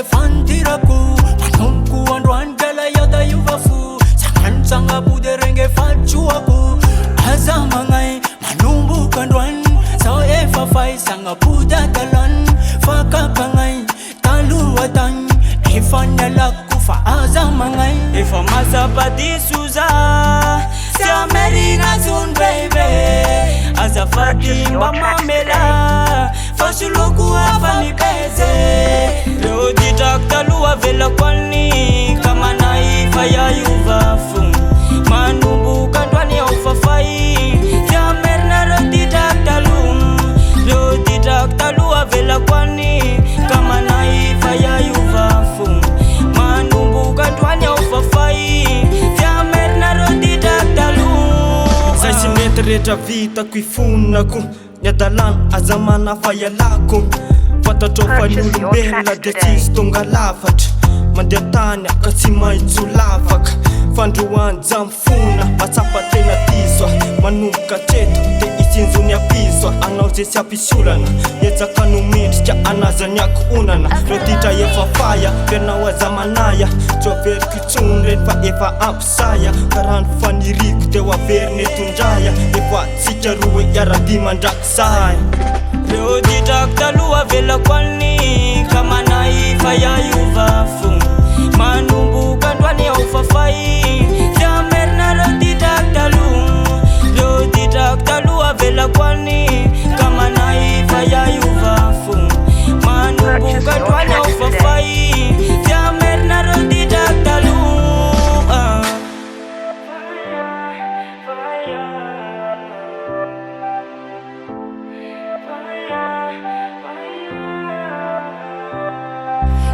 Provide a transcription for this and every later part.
fantirako manomko androany bela yada yuvafu sangansanga bude renge fachuako aza mangai manomboka androany sao efa faisanga buda talan fakapangai taluatan efa nyalako fa aza mangai efa masapadisuza si amerina soon baby azafadi mbamamela fasuluku afani peze leo ditaktalua vela kwani kama naifa ya yuvafu manumbuka ndwani ya ufafai si amerina ro ditaktalua vela kwani kama naifa ya yuvafu manumbuka ndwani ya ufafai si amerina ro Zay mety rehetra vitako ifonako Nyadalan azamana fayalako Fantatro fa ny olombelona dia tsisy tonga lafatra Mandeha tany ka tsy maitso lavaka Fandroany jamfona matsapa tena tiso Manomboka treto dia itsinjony apiso Anao zay sy ampisolana Etsaka nomendrika anazany akoonana Rotitra efa faya Fenao azamanaya Tsy averiko itsony reny fa efa ampisaya Karano faniriko dia averiny etondraya Efa tsika roe iarabi mandrakizay leo ditaktalua vela kwani kama naifa ya yuvafu manumbuka ndwani ya ufafai si amerina ro ditaktalua vela kwani kama naifa ya yuvafu manumbuka ndwani ya ufafai si amerina ro ditaktalua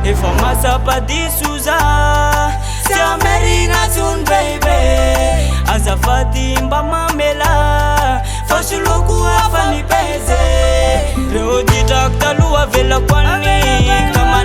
efa masapadisuza si amerina soon baby azafadi mbamamela fasuluku afani peze leo ditaktalua vela kwani kama